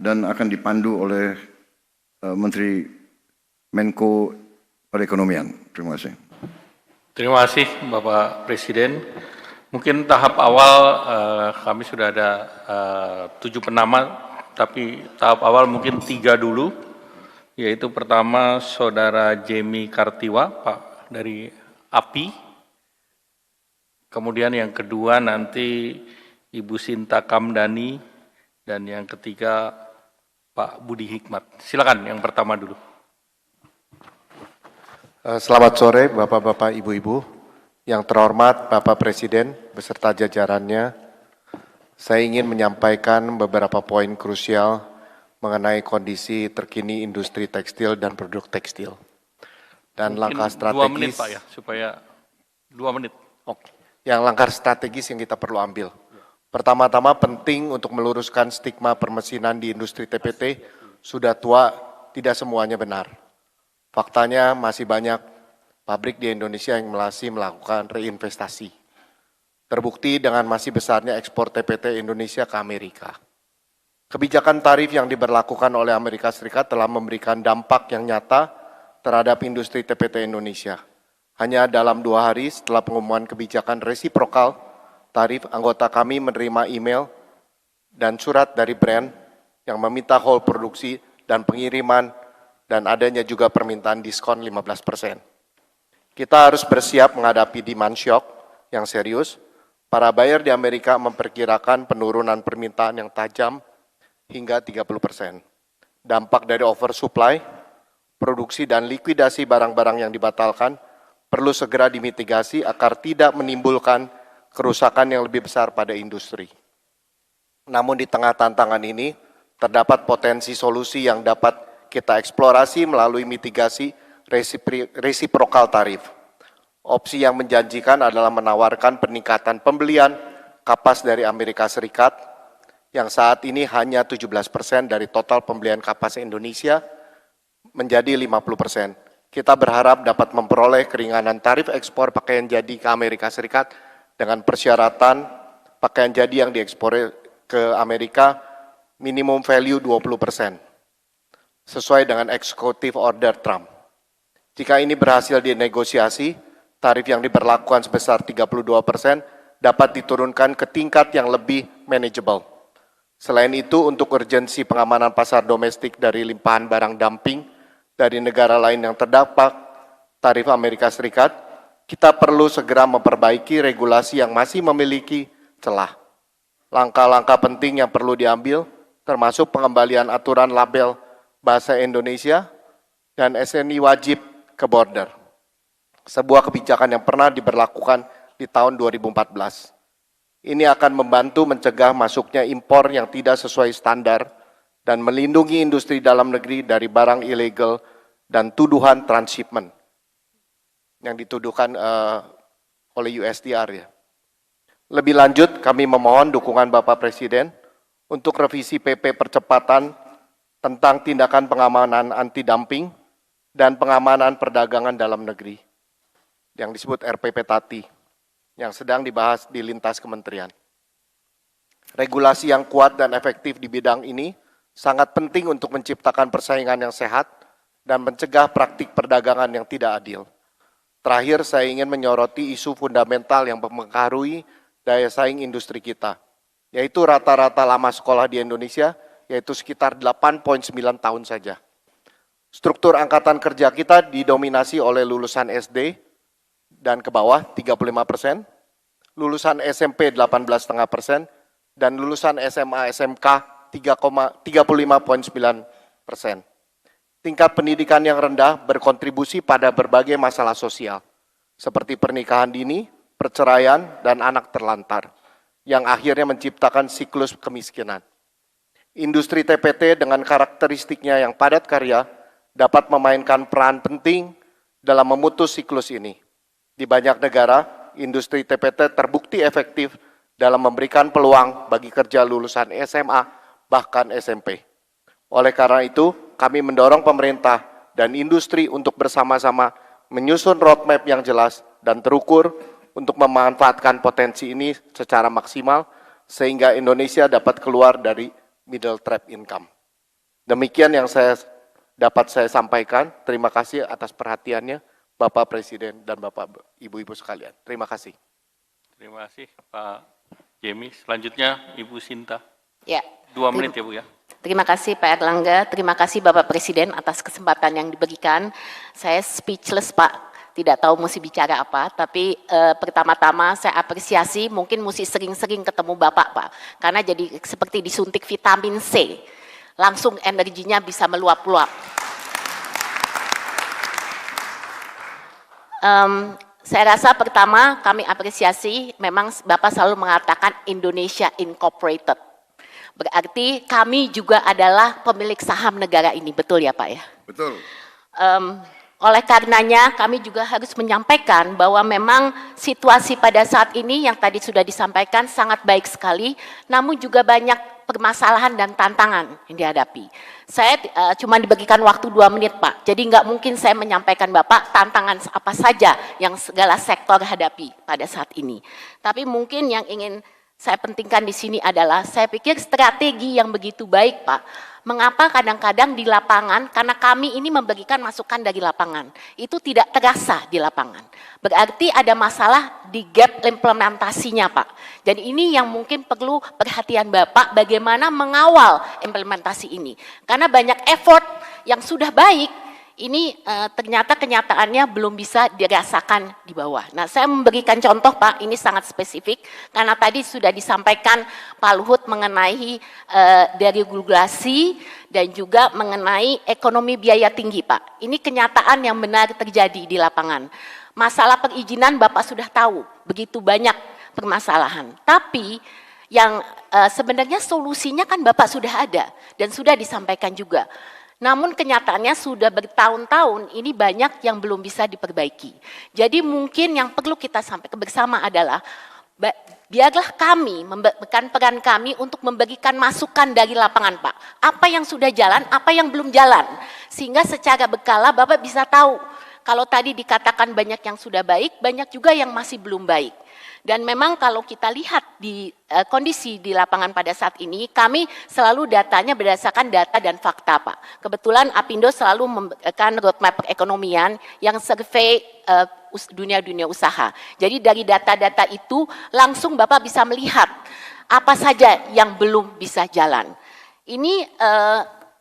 dan akan dipandu oleh Menteri Menko Perekonomian. Terima kasih. Terima kasih Bapak Presiden. Mungkin tahap awal kami sudah ada 7 penama, tapi tahap awal mungkin 3 dulu, yaitu pertama Saudara Jemi Kartiwa, Pak dari API. Kemudian yang kedua nanti Ibu Sinta Kamdani, dan yang ketiga Pak Budi Hikmat. Silakan yang pertama dulu. Selamat sore Bapak-Bapak, Ibu-Ibu. Yang terhormat Bapak Presiden beserta jajarannya, saya ingin menyampaikan beberapa poin krusial mengenai kondisi terkini industri tekstil dan produk tekstil. Dan mungkin langkah strategis. 2 menit Pak ya, supaya 2 menit. Oke. Yang langkah strategis yang kita perlu ambil. Pertama-tama penting untuk meluruskan stigma permesinan di industri TPT, sudah tua, tidak semuanya benar. Faktanya masih banyak pabrik di Indonesia yang masih melakukan reinvestasi. Terbukti dengan masih besarnya ekspor TPT Indonesia ke Amerika. Kebijakan tarif yang diberlakukan oleh Amerika Serikat telah memberikan dampak yang nyata terhadap industri TPT Indonesia. Hanya dalam 2 hari setelah pengumuman kebijakan resiprokal tarif, anggota kami menerima email dan surat dari brand yang meminta hold produksi dan pengiriman, dan adanya juga permintaan diskon 15%. Kita harus bersiap menghadapi demand shock yang serius. Para buyer di Amerika memperkirakan penurunan permintaan yang tajam hingga 30%. Dampak dari oversupply, produksi dan likuidasi barang-barang yang dibatalkan perlu segera dimitigasi agar tidak menimbulkan kerusakan yang lebih besar pada industri. Namun di tengah tantangan ini, terdapat potensi solusi yang dapat kita eksplorasi melalui mitigasi resiprokal tarif. Opsi yang menjanjikan adalah menawarkan peningkatan pembelian kapas dari Amerika Serikat, yang saat ini hanya 17% dari total pembelian kapas Indonesia, menjadi 50%. Kita berharap dapat memperoleh keringanan tarif ekspor pakaian jadi ke Amerika Serikat dengan persyaratan pakaian jadi yang diekspor ke Amerika minimum value 20%, sesuai dengan Executive Order Trump. Jika ini berhasil dinegosiasi, tarif yang diberlakukan sebesar 32% dapat diturunkan ke tingkat yang lebih manageable. Selain itu, untuk urgensi pengamanan pasar domestik dari limpahan barang dumping dari negara lain yang terdampak tarif Amerika Serikat, kita perlu segera memperbaiki regulasi yang masih memiliki celah. Langkah-langkah penting yang perlu diambil, termasuk pengembalian aturan label bahasa Indonesia dan SNI wajib ke border. Sebuah kebijakan yang pernah diberlakukan di tahun 2014. Ini akan membantu mencegah masuknya impor yang tidak sesuai standar dan melindungi industri dalam negeri dari barang ilegal dan tuduhan transshipment yang dituduhkan oleh USTR ya. Lebih lanjut, kami memohon dukungan Bapak Presiden untuk revisi PP percepatan tentang tindakan pengamanan anti-dumping dan pengamanan perdagangan dalam negeri yang disebut RPP Tati, yang sedang dibahas di lintas kementerian. Regulasi yang kuat dan efektif di bidang ini sangat penting untuk menciptakan persaingan yang sehat dan mencegah praktik perdagangan yang tidak adil. Terakhir, saya ingin menyoroti isu fundamental yang mempengaruhi daya saing industri kita, yaitu rata-rata lama sekolah di Indonesia, yaitu sekitar 8,9 tahun saja. Struktur angkatan kerja kita didominasi oleh lulusan SD dan ke bawah 35%, lulusan SMP 18,5%, dan lulusan SMA SMK 35,9%. Tingkat pendidikan yang rendah berkontribusi pada berbagai masalah sosial, seperti pernikahan dini, perceraian, dan anak terlantar, yang akhirnya menciptakan siklus kemiskinan. Industri TPT dengan karakteristiknya yang padat karya dapat memainkan peran penting dalam memutus siklus ini. Di banyak negara, industri TPT terbukti efektif dalam memberikan peluang bagi kerja lulusan SMA, bahkan SMP. Oleh karena itu, kami mendorong pemerintah dan industri untuk bersama-sama menyusun roadmap yang jelas dan terukur untuk memanfaatkan potensi ini secara maksimal, sehingga Indonesia dapat keluar dari middle trap income. Demikian yang dapat saya sampaikan. Terima kasih atas perhatiannya Bapak Presiden dan Bapak Ibu-Ibu sekalian. Terima kasih. Terima kasih Pak Jemi. Selanjutnya Ibu Sinta. Ya. 2 menit ya Bu ya. Terima kasih Pak Erlangga, terima kasih Bapak Presiden atas kesempatan yang diberikan. Saya speechless Pak, tidak tahu mesti bicara apa, tapi pertama-tama saya apresiasi mungkin mesti sering-sering ketemu Bapak Pak, karena jadi seperti disuntik vitamin C, langsung energinya bisa meluap-luap. Saya rasa pertama kami apresiasi memang Bapak selalu mengatakan Indonesia Incorporated. Berarti kami juga adalah pemilik saham negara ini, betul ya Pak ya? Betul. Oleh karenanya kami juga harus menyampaikan bahwa memang situasi pada saat ini yang tadi sudah disampaikan sangat baik sekali, namun juga banyak permasalahan dan tantangan yang dihadapi. Saya cuma diberikan waktu 2 menit Pak, jadi nggak mungkin saya menyampaikan Bapak tantangan apa saja yang segala sektor hadapi pada saat ini. Tapi mungkin yang ingin saya pentingkan di sini adalah, saya pikir strategi yang begitu baik Pak, mengapa kadang-kadang di lapangan, karena kami ini memberikan masukan dari lapangan, itu tidak terasa di lapangan. Berarti ada masalah di gap implementasinya Pak. Dan ini yang mungkin perlu perhatian Bapak, bagaimana mengawal implementasi ini. Karena banyak effort yang sudah baik, ini ternyata kenyataannya belum bisa dirasakan di bawah. Nah, saya memberikan contoh Pak, ini sangat spesifik, karena tadi sudah disampaikan Pak Luhut mengenai deregulasi dan juga mengenai ekonomi biaya tinggi Pak. Ini kenyataan yang benar terjadi di lapangan. Masalah perizinan Bapak sudah tahu, begitu banyak permasalahan. Tapi yang sebenarnya solusinya kan Bapak sudah ada dan sudah disampaikan juga. Namun kenyataannya sudah bertahun-tahun ini banyak yang belum bisa diperbaiki. Jadi mungkin yang perlu kita sampaikan bersama adalah biarlah kami memberikan peran kami untuk memberikan masukan dari lapangan Pak. Apa yang sudah jalan, apa yang belum jalan. Sehingga secara berkala Bapak bisa tahu. Kalau tadi dikatakan banyak yang sudah baik, banyak juga yang masih belum baik. Dan memang kalau kita lihat di kondisi di lapangan pada saat ini, kami selalu datanya berdasarkan data dan fakta Pak. Kebetulan Apindo selalu memberikan roadmap perekonomian yang survei dunia usaha. Jadi dari data-data itu langsung Bapak bisa melihat apa saja yang belum bisa jalan. Ini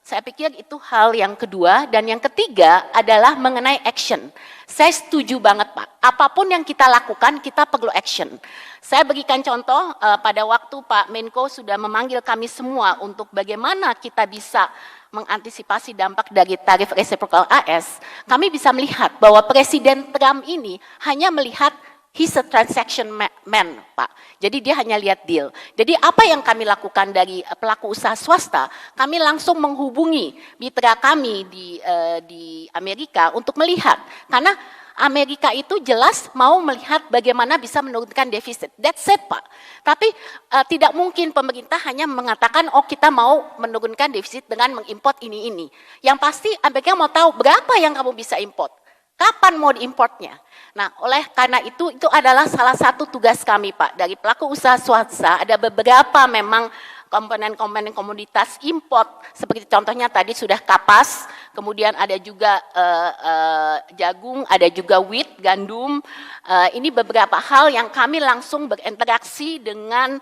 saya pikir itu hal yang kedua, dan yang ketiga adalah mengenai action. Saya setuju banget Pak, apapun yang kita lakukan kita perlu action. Saya berikan contoh pada waktu Pak Menko sudah memanggil kami semua untuk bagaimana kita bisa mengantisipasi dampak dari tarif reciprocal AS, kami bisa melihat bahwa Presiden Trump ini hanya melihat he's a transaction man, Pak. Jadi dia hanya lihat deal. Jadi apa yang kami lakukan dari pelaku usaha swasta, kami langsung menghubungi mitra kami di Amerika untuk melihat. Karena Amerika itu jelas mau melihat bagaimana bisa menurunkan defisit. That's it, Pak. Tapi tidak mungkin pemerintah hanya mengatakan, oh kita mau menurunkan defisit dengan mengimport ini. Yang pasti Amerika mau tahu berapa yang kamu bisa import. Kapan mau diimportnya? Nah, oleh karena itu adalah salah satu tugas kami, Pak. Dari pelaku usaha swasta, ada beberapa memang komponen-komponen komoditas import, seperti contohnya tadi sudah kapas, kemudian ada juga jagung, ada juga wheat, gandum. Ini beberapa hal yang kami langsung berinteraksi dengan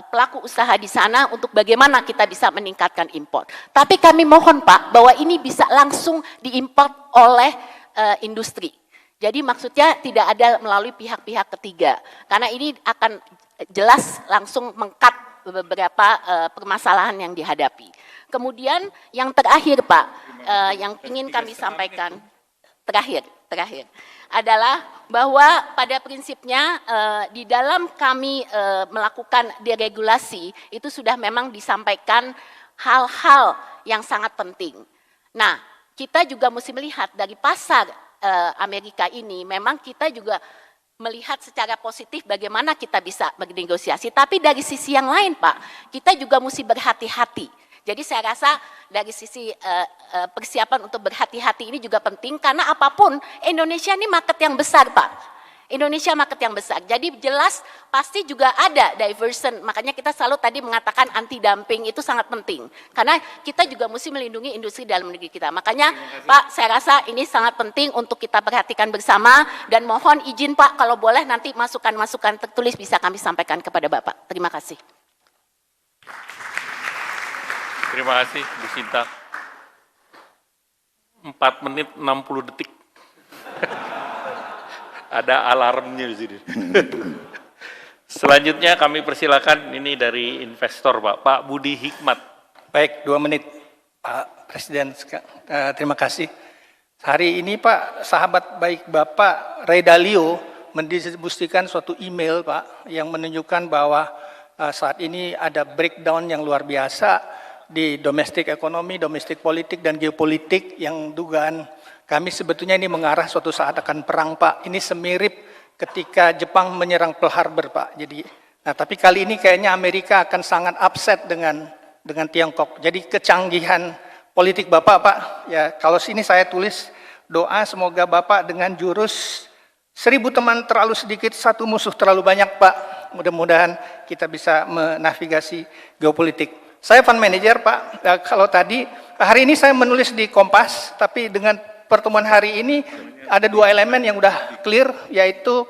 pelaku usaha di sana untuk bagaimana kita bisa meningkatkan import. Tapi kami mohon, Pak, bahwa ini bisa langsung diimport oleh industri. Jadi maksudnya tidak ada melalui pihak-pihak ketiga. Karena ini akan jelas langsung meng-cut beberapa permasalahan yang dihadapi. Kemudian yang terakhir Pak, yang ingin kami sampaikan, terakhir adalah bahwa pada prinsipnya di dalam kami melakukan deregulasi, itu sudah memang disampaikan hal-hal yang sangat penting. Nah, kita juga mesti melihat dari pasar Amerika ini, memang kita juga melihat secara positif bagaimana kita bisa bernegosiasi. Tapi dari sisi yang lain Pak, kita juga mesti berhati-hati. Jadi saya rasa dari sisi persiapan untuk berhati-hati ini juga penting, karena apapun Indonesia ini market yang besar Pak. Indonesia market yang besar. Jadi jelas pasti juga ada diversion. Makanya kita selalu tadi mengatakan anti dumping itu sangat penting. Karena kita juga mesti melindungi industri dalam negeri kita. Makanya Pak, saya rasa ini sangat penting untuk kita perhatikan bersama dan mohon izin Pak kalau boleh nanti masukan-masukan tertulis bisa kami sampaikan kepada Bapak. Terima kasih. Terima kasih Bu Sinta. 4 menit 60 detik. Ada alarmnya di sini. Selanjutnya kami persilakan ini dari investor Pak Budi Hikmat. Baik, 2 menit Pak Presiden. Terima kasih. Hari ini Pak, sahabat baik Bapak Ray Dalio mendistribusikan suatu email Pak yang menunjukkan bahwa saat ini ada breakdown yang luar biasa di domestik ekonomi, domestik politik, dan geopolitik yang dugaan kami sebetulnya ini mengarah suatu saat akan perang Pak. Ini semirip ketika Jepang menyerang Pearl Harbor Pak. Jadi, nah tapi kali ini kayaknya Amerika akan sangat upset dengan Tiongkok. Jadi kecanggihan politik Bapak Pak, ya kalau sini saya tulis doa semoga Bapak dengan jurus 1000 teman terlalu sedikit, 1 musuh terlalu banyak Pak. Mudah-mudahan kita bisa menavigasi geopolitik. Saya fund manager Pak, kalau tadi, hari ini saya menulis di Kompas, tapi dengan pertemuan hari ini ada 2 elemen yang udah clear, yaitu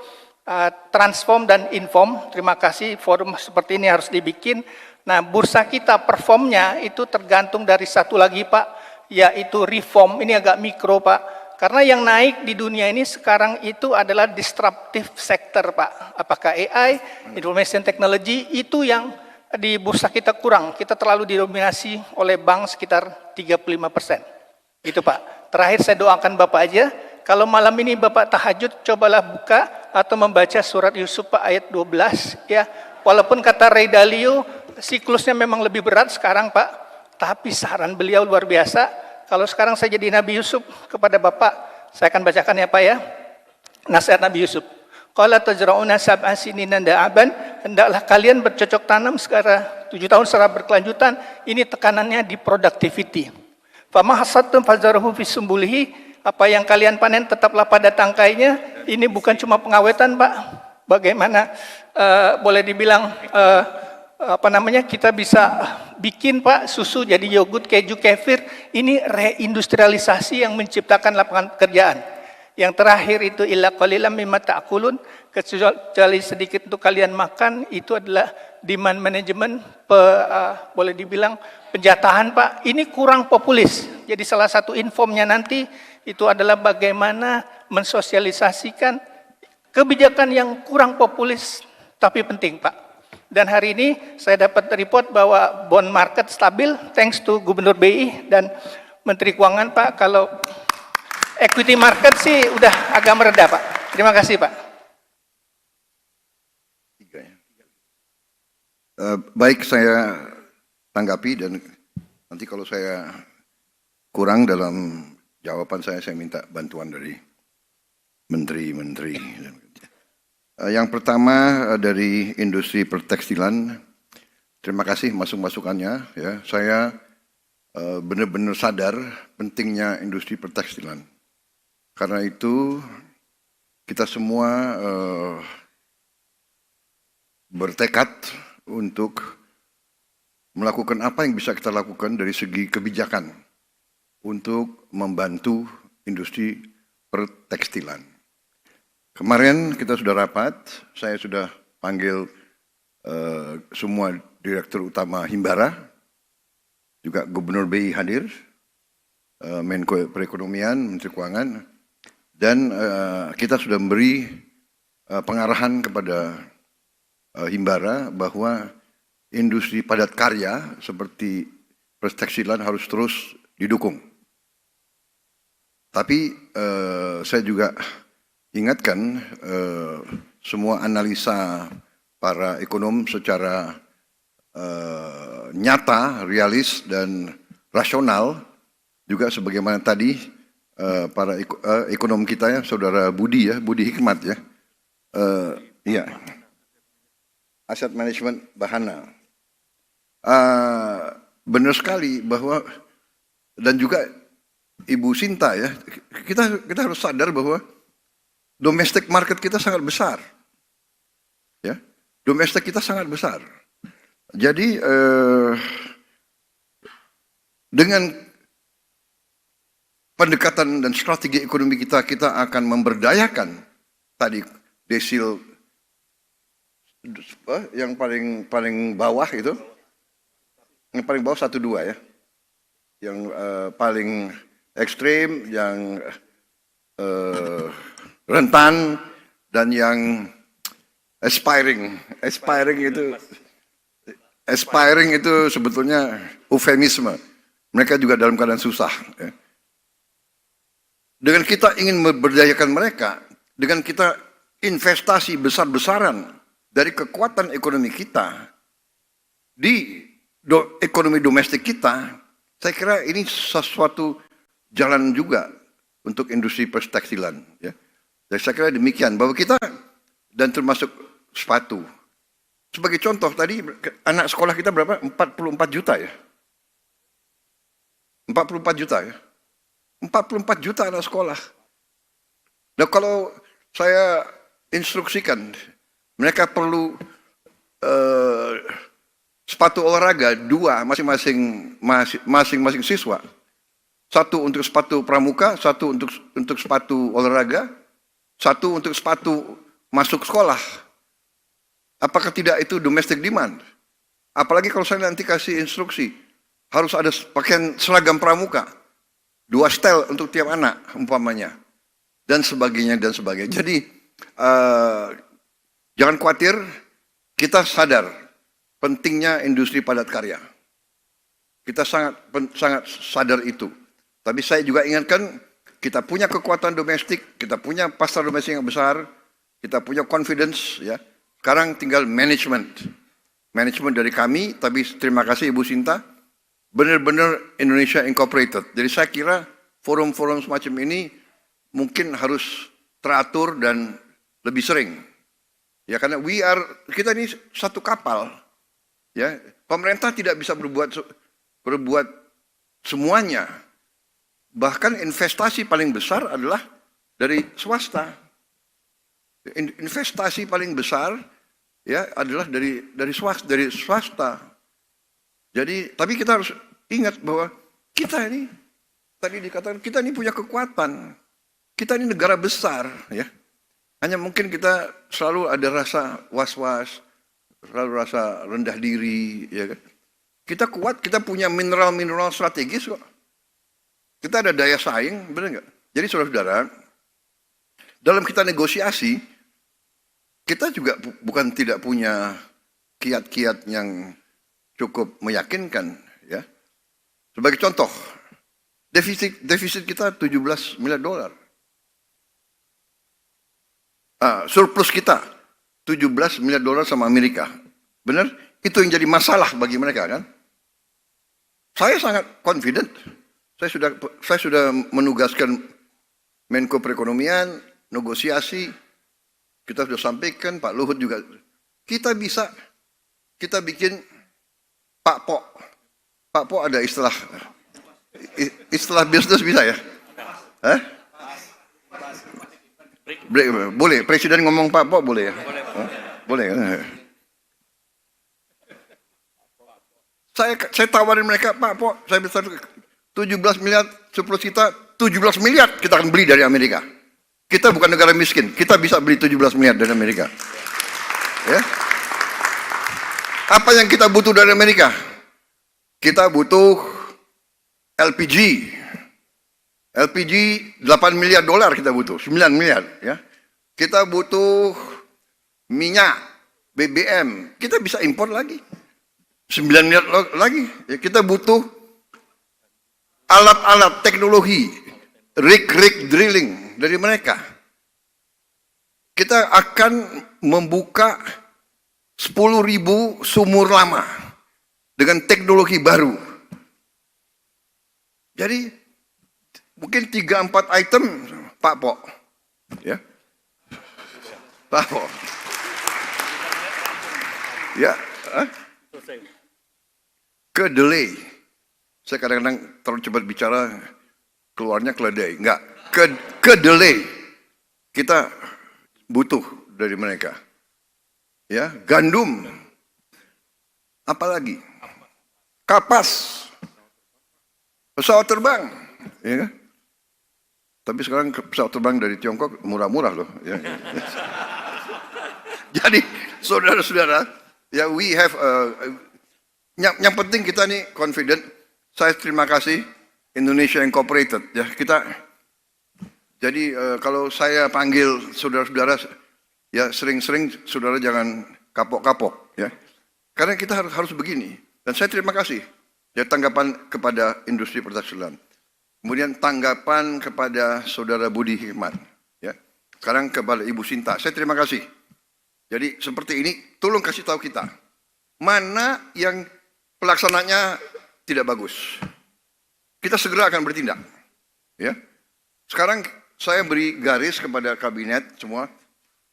transform dan inform. Terima kasih, forum seperti ini harus dibikin. Nah, bursa kita performnya itu tergantung dari satu lagi Pak, yaitu reform, ini agak mikro Pak. Karena yang naik di dunia ini sekarang itu adalah disruptive sector Pak. Apakah AI, information technology, itu yang di bursa kita kurang. Kita terlalu didominasi oleh bank sekitar 35%. Itu Pak. Terakhir saya doakan Bapak aja, kalau malam ini Bapak tahajud, cobalah buka atau membaca surat Yusuf Pak ayat 12. Ya, walaupun kata Ray Dalio, siklusnya memang lebih berat sekarang Pak, tapi saran beliau luar biasa. Kalau sekarang saya jadi Nabi Yusuf kepada Bapak, saya akan bacakan ya Pak ya. Nasihat Nabi Yusuf. Qala tajra'una sab'an sinina da'aban, hendaklah kalian bercocok tanam secara 7 tahun secara berkelanjutan. Ini tekanannya di productivity. Fama hasadtum fazaruhu fi sumbulihi, apa yang kalian panen tetaplah pada tangkainya. Ini bukan cuma pengawetan Pak. Bagaimana boleh dibilang kita bisa bikin Pak susu jadi yogurt, keju, kefir. Ini reindustrialisasi yang menciptakan lapangan pekerjaan. Yang terakhir itu illa qalilan mimma ta'kulun, kecuali sedikit untuk kalian makan, itu adalah demand management, boleh dibilang penjatahan Pak. Ini kurang populis. Jadi salah satu informnya nanti itu adalah bagaimana mensosialisasikan kebijakan yang kurang populis tapi penting Pak. Dan hari ini saya dapat report bahwa bond market stabil thanks to Gubernur BI dan Menteri Keuangan Pak. Kalau equity market sih udah agak mereda Pak. Terima kasih Pak. Baik, saya tanggapi dan nanti kalau saya kurang dalam jawaban saya minta bantuan dari menteri-menteri. Yang pertama dari industri pertekstilan, terima kasih masukannya. Ya, saya benar-benar sadar pentingnya industri pertekstilan. Karena itu kita semua bertekad untuk melakukan apa yang bisa kita lakukan dari segi kebijakan untuk membantu industri pertekstilan. Kemarin kita sudah rapat, saya sudah panggil semua direktur utama Himbara, juga Gubernur BI hadir, Menko Perekonomian, Menteri Keuangan, dan kita sudah memberi pengarahan kepada Himbara bahwa industri padat karya seperti pertekstilan harus terus didukung. Tapi saya juga ingatkan semua analisa para ekonom secara nyata, realis, dan rasional, juga sebagaimana tadi para ekonom kita ya, Saudara Budi ya, Budi Hikmat ya, iya, Asset Management Bahana, benar sekali bahwa, dan juga Ibu Sinta ya, kita harus sadar bahwa domestic market kita sangat besar. Ya, domestik kita sangat besar. Jadi dengan pendekatan dan strategi ekonomi kita akan memberdayakan tadi desil yang paling bawah itu, yang paling bawah 1-2 ya, yang paling ekstrim, yang rentan, dan yang aspiring itu sebetulnya eufemisme. Mereka juga dalam keadaan susah. Ya. Dengan kita ingin memberdayakan mereka, dengan kita investasi besar-besaran dari kekuatan ekonomi kita di ekonomi domestik kita, saya kira ini sesuatu jalan juga untuk industri perstekstilan. Ya. Jadi saya kira demikian, bahwa kita, dan termasuk sepatu. Sebagai contoh tadi, anak sekolah kita berapa? 44 juta ya? 44 juta ya? 44 juta anak sekolah. Nah kalau saya instruksikan, mereka perlu sepatu olahraga 2 masing-masing siswa. 1 untuk sepatu pramuka, 1 untuk sepatu olahraga, 1 untuk sepatu masuk sekolah. Apakah tidak itu domestic demand? Apalagi kalau saya nanti kasih instruksi, harus ada pakaian seragam pramuka, 2 setel untuk tiap anak umpamanya, dan sebagainya dan sebagainya. Jadi jangan khawatir, kita sadar pentingnya industri padat karya. Kita sangat sadar itu. Tapi saya juga ingatkan, kita punya kekuatan domestik, kita punya pasar domestik yang besar, kita punya confidence, ya. Sekarang tinggal manajemen dari kami. Tapi terima kasih Ibu Sinta, benar-benar Indonesia Incorporated. Jadi saya kira forum-forum semacam ini mungkin harus teratur dan lebih sering. Ya, karena kita ini satu kapal. Ya, pemerintah tidak bisa berbuat semuanya. Bahkan investasi paling besar adalah dari swasta. Investasi paling besar ya adalah dari swasta. Jadi, tapi kita harus ingat bahwa kita ini, tadi dikatakan, kita ini punya kekuatan. Kita ini negara besar, ya. Hanya mungkin kita selalu ada rasa was-was, selalu rasa rendah diri, ya kan. Kita kuat, kita punya mineral-mineral strategis kok. Kita ada daya saing, benar nggak? Jadi saudara-saudara, dalam kita negosiasi, kita juga bukan tidak punya kiat-kiat yang cukup meyakinkan, ya. Sebagai contoh, defisit kita 17 miliar dolar. Surplus kita 17 miliar dolar sama Amerika. Benar? Itu yang jadi masalah bagi mereka kan? Saya sangat confident. Saya sudah menugaskan Menko Perekonomian, negosiasi. Kita sudah sampaikan, Pak Luhut juga. Kita bikin Pak Po. Pak Po ada istilah bisnis bisa ya? Boleh, Presiden ngomong Pak Po boleh ya? Boleh kan? Saya tawarin mereka, Pak Po, saya bisa 17 miliar, surplus kita 17 miliar kita akan beli dari Amerika. Kita bukan negara miskin, kita bisa beli 17 miliar dari Amerika. Ya. Apa yang kita butuh dari Amerika? Kita butuh LPG. LPG 8 miliar dolar kita butuh, 9 miliar. Ya. Kita butuh minyak, BBM, kita bisa impor lagi. 9 miliar lagi. Ya, kita butuh alat-alat teknologi, rig drilling dari mereka. Kita akan membuka 10.000 sumur lama dengan teknologi baru. Jadi mungkin 3-4 item Pak Po. Ya. Pak Po. Ya. Kedelai. Saya kadang-kadang terlalu cepat bicara, keluarnya keledai. Enggak. Kedelai. kita butuh dari mereka. Ya, gandum, apalagi kapas, pesawat terbang, ya kan? Tapi sekarang pesawat terbang dari Tiongkok murah-murah loh. Ya. Jadi saudara-saudara, ya we have yang penting kita nih confident. Saya terima kasih Indonesia Incorporated. Ya kita. Jadi kalau saya panggil saudara-saudara, ya sering-sering saudara jangan kapok-kapok, ya. Karena kita harus begini. Dan saya terima kasih. Ya tanggapan kepada industri pertekstilan. Kemudian tanggapan kepada saudara Budi Hikmat. Ya. Sekarang kepada Ibu Sinta. Saya terima kasih. Jadi seperti ini, tolong kasih tahu kita. Mana yang pelaksananya tidak bagus. Kita segera akan bertindak. Ya. Sekarang saya beri garis kepada kabinet semua.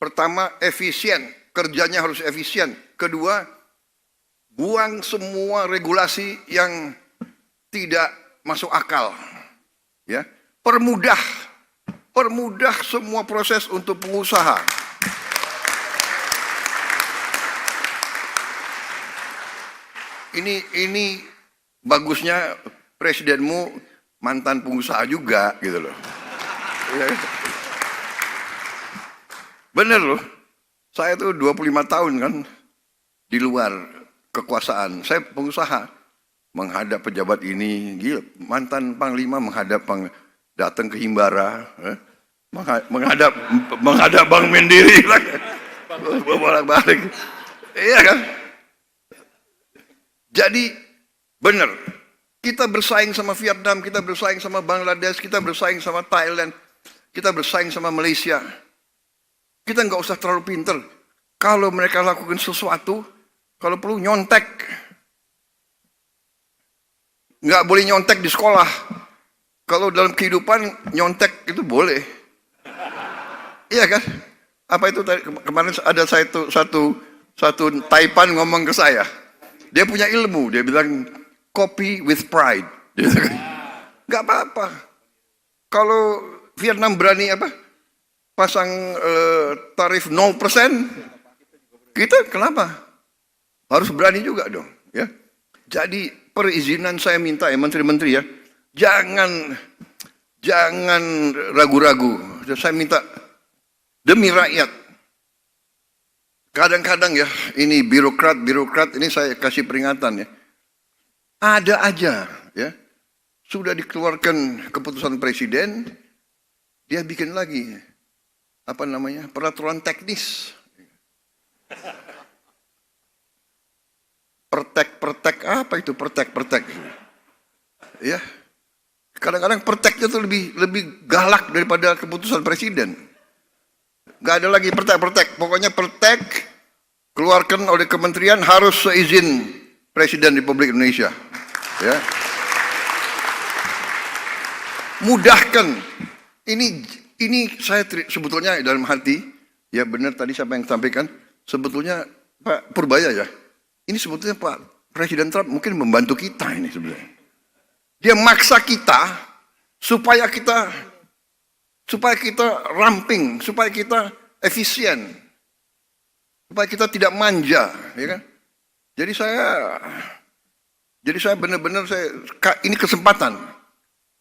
Pertama, efisien. Kerjanya harus efisien. Kedua, buang semua regulasi yang tidak masuk akal. Ya, permudah semua proses untuk pengusaha. Ini bagusnya presidenmu mantan pengusaha juga gitu loh. Ya. Bener loh. Saya tuh 25 tahun kan di luar kekuasaan. Saya pengusaha. Menghadap pejabat ini, gila, mantan Panglima datang ke Himbara, menghadap Bank Mandiri, bolak-balik, iya kan? Jadi benar, kita bersaing sama Vietnam, kita bersaing sama Bangladesh, kita bersaing sama Thailand, kita bersaing sama Malaysia. Kita nggak usah terlalu pinter. Kalau mereka lakukan sesuatu, kalau perlu nyontek. Nggak boleh nyontek di sekolah. Kalau dalam kehidupan nyontek itu boleh. Iya kan? Apa itu tadi? Kemarin ada satu Taipan ngomong ke saya. Dia punya ilmu. Dia bilang copy with pride. Nggak apa-apa. Kalau Vietnam berani apa? Pasang tarif 0%. Kita kenapa? Harus berani juga dong. Ya. Jadi perizinan saya minta ya menteri-menteri ya, jangan ragu-ragu. Saya minta demi rakyat. Kadang-kadang ya ini birokrat ini saya kasih peringatan ya. Ada aja ya, sudah dikeluarkan keputusan presiden, dia bikin lagi apa namanya peraturan teknis. Pertek apa itu pertek ya kadang-kadang perteknya tuh lebih galak daripada keputusan presiden. Nggak ada lagi pertek pokoknya pertek keluarkan oleh kementerian harus seizin Presiden Republik Indonesia ya. Mudahkan ini saya sebetulnya dalam hati ya benar tadi siapa yang sampaikan sebetulnya Pak Purbaya ya. Ini sebetulnya Pak Presiden Trump mungkin membantu kita ini sebenarnya. Dia maksa kita supaya kita ramping, supaya kita efisien, supaya kita tidak manja, ya kan? Jadi saya benar-benar ini kesempatan.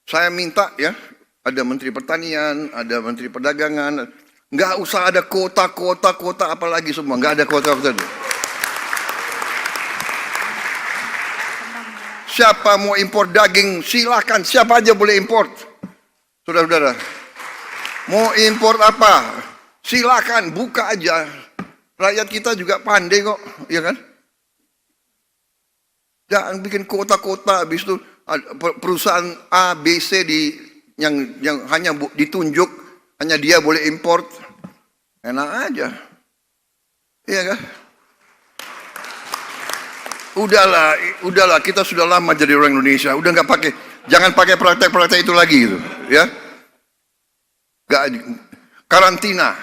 Saya minta ya, ada Menteri Pertanian, ada Menteri Perdagangan, nggak usah ada kota apalagi semua, nggak ada kota. Siapa mau impor daging, silakan. Siapa aja boleh impor. Saudara-saudara. Mau impor apa? Silakan, buka aja. Rakyat kita juga pandai kok, ya kan? Jangan bikin kota-kota, habis itu perusahaan A, B, C yang hanya ditunjuk, hanya dia boleh impor. Enak aja. Iya kan? Udahlah, kita sudah lama jadi orang Indonesia. Udah jangan pakai praktek-praktek itu lagi gitu, ya. Karantina.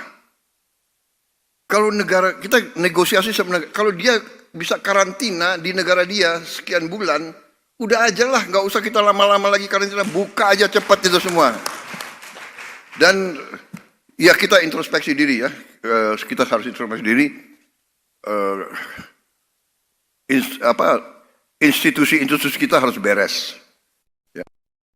Kalau negara kita negosiasi sama negara, kalau dia bisa karantina di negara dia sekian bulan, udah aja lah, nggak usah kita lama-lama lagi karantina, buka aja cepat itu semua. Dan Ya kita introspeksi diri ya, kita harus introspeksi diri. Institusi-institusi kita harus beres.